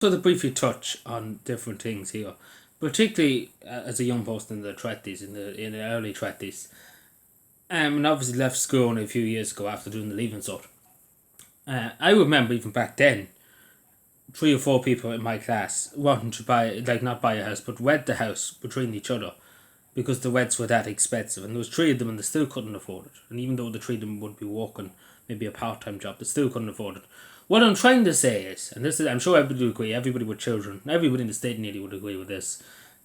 So to briefly touch on different things here, particularly as a young person in the twenties, in the early twenties, and obviously left school only a few years ago after doing the leaving cert. I remember even back then, three or four people in my class wanting to buy, like not buy a house, but rent the house between each other because the rents were that expensive, and there was three of them and they still couldn't afford it. And even though the three of them would be working maybe a part-time job, they still couldn't afford it. What I'm trying to say is, and this is, I'm sure everybody would agree, everybody with children, everybody in the state nearly would agree with this,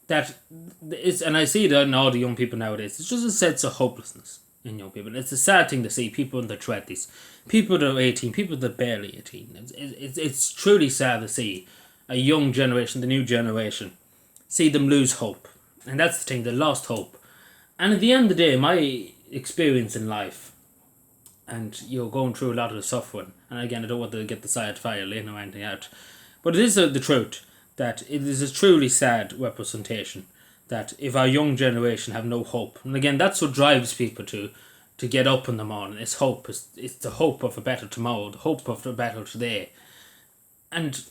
that it's, and I see it in all the young people nowadays, it's just a sense of hopelessness in young people. It's a sad thing to see people in their 20s, people that are 18, people that are barely 18. It's truly sad to see a young generation, the new generation, see them lose hope. And that's the thing, they lost hope. And at the end of the day, my experience in life, and you're going through a lot of the suffering, and again, I don't want to get the side fire laying or anything out, but it is the truth that it is a truly sad representation that if our young generation have no hope, and again, that's what drives people to get up in the morning. It's hope. It's the hope of a better tomorrow, the hope of a better today, and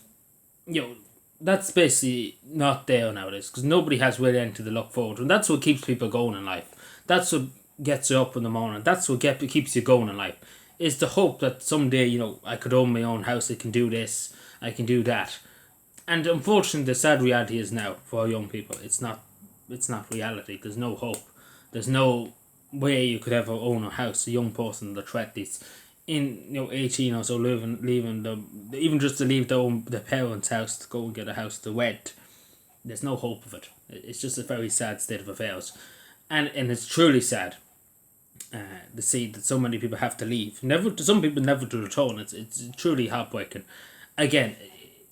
you know that's basically not there nowadays because nobody has really anything to look forward to, and that's what keeps people going in life. That's what gets you up in the morning. That's what keeps you going in life. Is the hope that someday I could own my own house. I can do this. I can do that. And unfortunately, the sad reality is now for our young people, it's not. It's not reality. There's no hope. There's no way you could ever own a house. A young person in their 20s, in 18 or so, leaving even just to leave their parents' house to go and get a house to rent. There's no hope of it. It's just a very sad state of affairs, and it's truly sad to see that so many people have to leave. Some people never to return. It's truly heartbreaking. Again,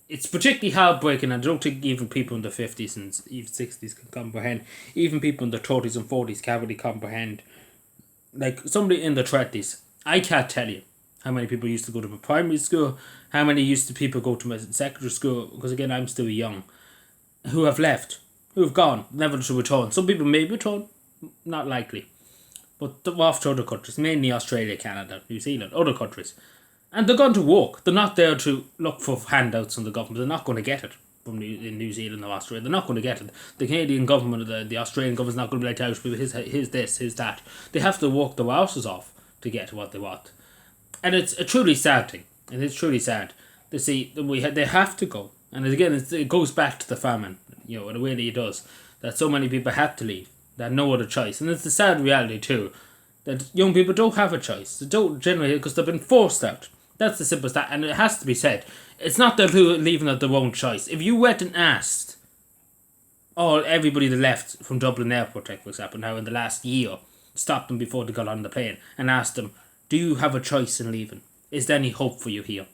it's particularly heartbreaking. I don't think even people in the 50s and even 60s can comprehend. Even people in the 30s and 40s can't really comprehend. Like somebody in the 20s, I can't tell you how many people used to go to my primary school, how many people go to my secondary school, because again, I'm still young, who have left, who have gone, never to return. Some people may return, not likely. But they're off to other countries, mainly Australia, Canada, New Zealand, other countries. And they're going to work. They're not there to look for handouts from the government. They're not going to get it from in New Zealand or Australia. They're not going to get it. The Canadian government or the Australian government's not going to be like, to Irish people, here's this, here's that. They have to work their asses off to get what they want. And it's a truly sad thing. And it's truly sad to see that they have to go. And again, it goes back to the famine, and it really does. That so many people had to leave. They had no other choice. And it's the sad reality too, that young people don't have a choice. They don't generally, because they've been forced out. That's the simplest that, and it has to be said. It's not that who leaving at their own choice. If you went and asked everybody that left from Dublin Airport, for example, now in the last year, stopped them before they got on the plane and asked them, do you have a choice in leaving? Is there any hope for you here?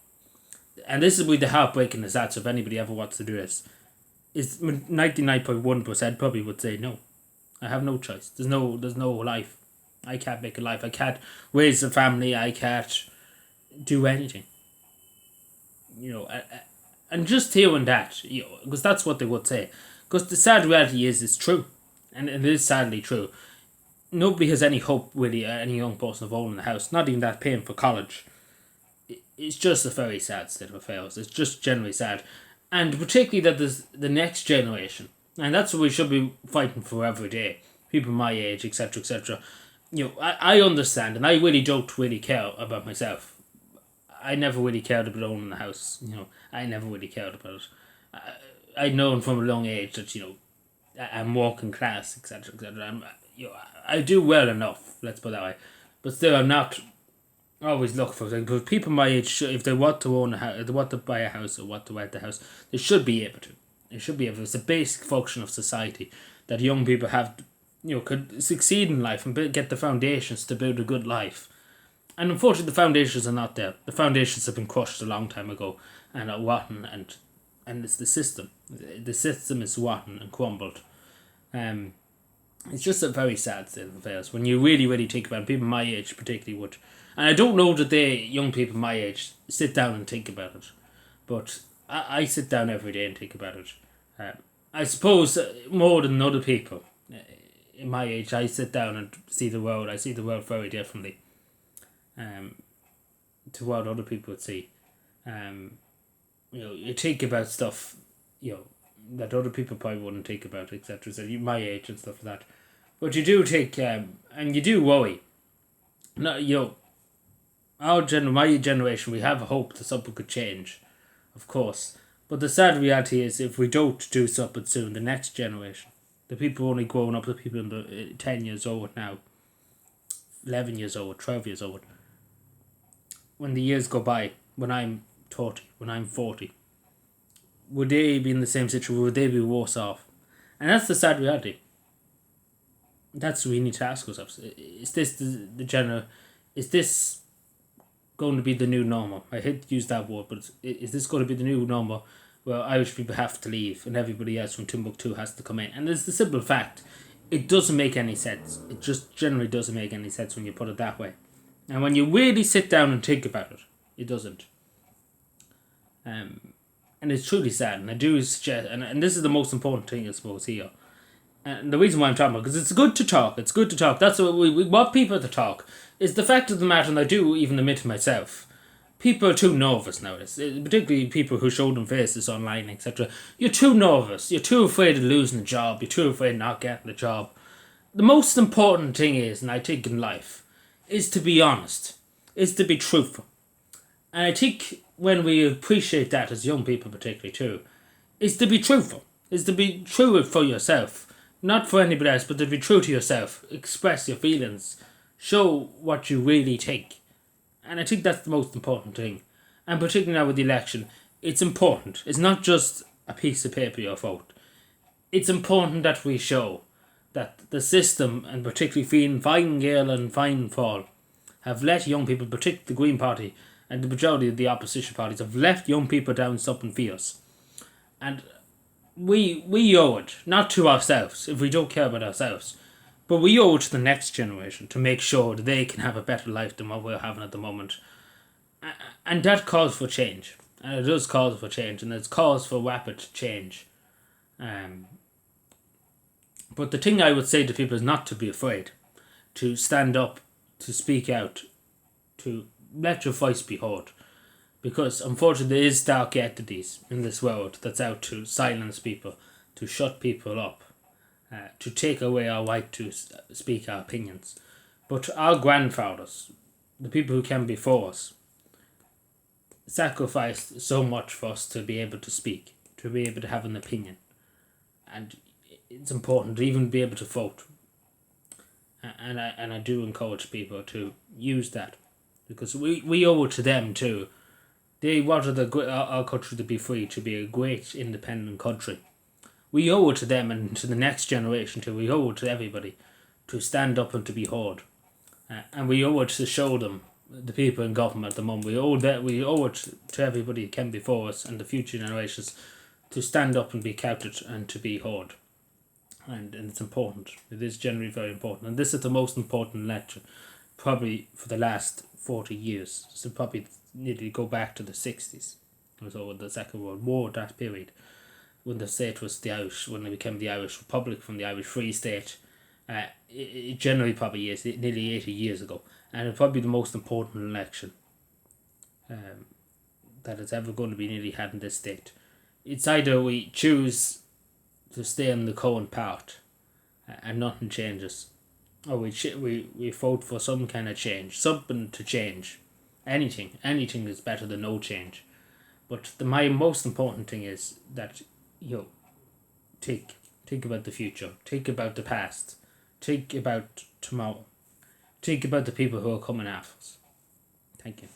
And this is where the heartbreaking is at, so if anybody ever wants to do this, is 99.1% probably would say no. I have no choice. There's no life. I can't make a life. I can't raise a family. I can't do anything. And just hearing that, because that's what they would say. Because the sad reality is, it's true, and it is sadly true. Nobody has any hope, really, any young person of owning a house, not even that paying for college. It's just a very sad state of affairs. It's just generally sad, and particularly that there's the next generation, and that's what we should be fighting for every day. People my age, etc., etc. I understand, and I really don't really care about myself. I never really cared about owning a house. I never really cared about it. I'd known from a young age that I'm working class, etc., etc. I do well enough. Let's put it that way. But still, I'm not always looking for things. But people my age, if they want to own a house, if they want to buy a house or want to rent a house, they should be able to. They should be able to. It's a basic function of society that young people have. Could succeed in life and get the foundations to build a good life. And unfortunately, the foundations are not there. The foundations have been crushed a long time ago and are rotten, and it's the system. The system is rotten and crumbled. It's just a very sad state of affairs when you really, really think about it. People my age particularly would. And I don't know that young people my age, sit down and think about it. But I sit down every day and think about it. I suppose more than other people in my age, I sit down and see the world. I see the world very differently to what other people would see. you think about stuff, that other people probably wouldn't think about, etc. So you my age and stuff like that. But you do take, and you do worry. No, my generation, we have a hope that something could change, of course. But the sad reality is, if we don't do something soon, the next generation, the people only growing up, the people in the 10 years old now, 11 years old, 12 years old, when the years go by, when I'm 30, when I'm 40, would they be in the same situation? Would they be worse off? And that's the sad reality. That's what we need to ask ourselves. Is this the general? Is this going to be the new normal? I hate to use that word, but is this going to be the new normal where Irish people have to leave and everybody else from Timbuktu has to come in? And there's the simple fact, it doesn't make any sense. It just generally doesn't make any sense when you put it that way. And when you really sit down and think about it, it doesn't. And it's truly sad. And I do suggest, and this is the most important thing, I suppose, here. And the reason why I'm talking about, because it's good to talk. It's good to talk. That's what we want people to talk. Is the fact of the matter, and I do even admit to myself, people are too nervous nowadays. Particularly people who show them faces online, etc. You're too nervous. You're too afraid of losing a job. You're too afraid of not getting a job. The most important thing is, and I think in life, is to be honest. Is to be truthful. And I think when we appreciate that as young people particularly too, is to be truthful. Is to be true for yourself. Not for anybody else, but to be true to yourself. Express your feelings. Show what you really think. And I think that's the most important thing. And particularly now with the election, it's important. It's not just a piece of paper you vote. It's important that we show that the system, and particularly Fine Gael and Fine Fall, have let young people, particularly the Green Party and the majority of the opposition parties, have left young people down something fierce. And we owe it, not to ourselves, if we don't care about ourselves, but we owe it to the next generation to make sure that they can have a better life than what we're having at the moment. And that calls for change. And it does call for change, and it calls for rapid change. But the thing I would say to people is not to be afraid, to stand up, to speak out, to let your voice be heard. Because unfortunately there is dark entities in this world that's out to silence people, to shut people up, to take away our right to speak our opinions. But our grandfathers, the people who came before us, sacrificed so much for us to be able to speak, to be able to have an opinion. And it's important to even be able to vote. And I do encourage people to use that, because we owe it to them too. They wanted our country to be free, to be a great independent country. We owe it to them and to the next generation too. We owe it to everybody to stand up and to be heard. And we owe it to show them, the people in government at the moment, we owe it to everybody who came before us and the future generations to stand up and be counted and to be heard. And it's important. It is generally very important. And this is the most important lecture probably for the last 40 years. So probably need to go back to the 60s. So the Second World War, that period, when the state was the Irish, when it became the Irish Republic from the Irish Free State. It generally probably is nearly 80 years ago. And it's probably the most important election that is ever going to be nearly had in this state. It's either we choose to stay in the current part and nothing changes, or we vote for some kind of change, something to change. Anything is better than no change. But my most important thing is that think about the future, think about the past, think about tomorrow, think about the people who are coming after us. Thank you.